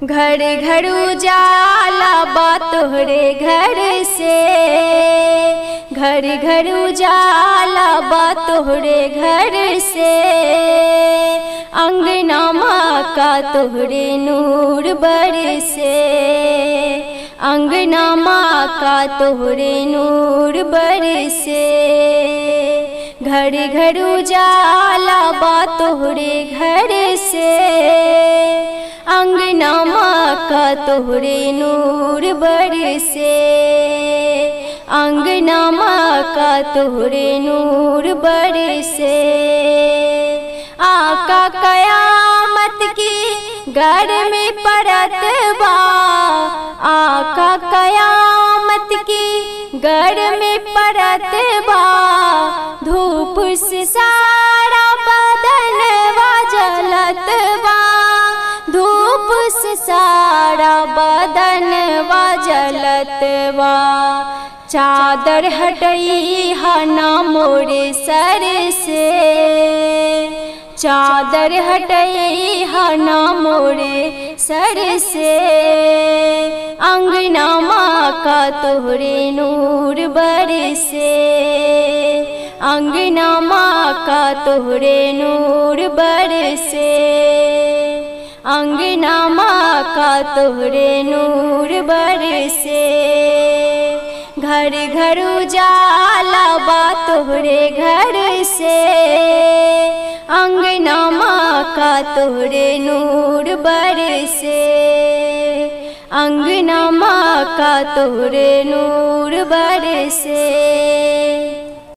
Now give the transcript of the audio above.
घर घर उजाला बा तोहरे घर से, घर घर उजाला बा तोहरे घर से। अंगना माँ का तोहरे नूर बरसे, अंगना माँ का तोहरे नूर बरसे। घर घर उजाला बा तोहरे घर से, अंगना माँ का तोहरे नूर बरसे, अंगना माँ का तोहरे नूर बरसे। आका कयामत की घर में परत बा, आका कयामत की घर में परत बा। धूप से सारा बदन जलत बा, धूप से सारा बदन जलत बा। चादर हटई हना मोरे सर से, चादर हटई हना मोरे सर से। अंगना माँ का तोहरे नूर बरसे, अंगना माँ का तोहरे नूर बरसे, अंगना माँ का तोहरे नूर बरसे। घर घर उजाला बा तोहरे घर से, अंगना माँ का तोहरे नूर बरसे, अंगना माँ का तोहरे नूर बरसे।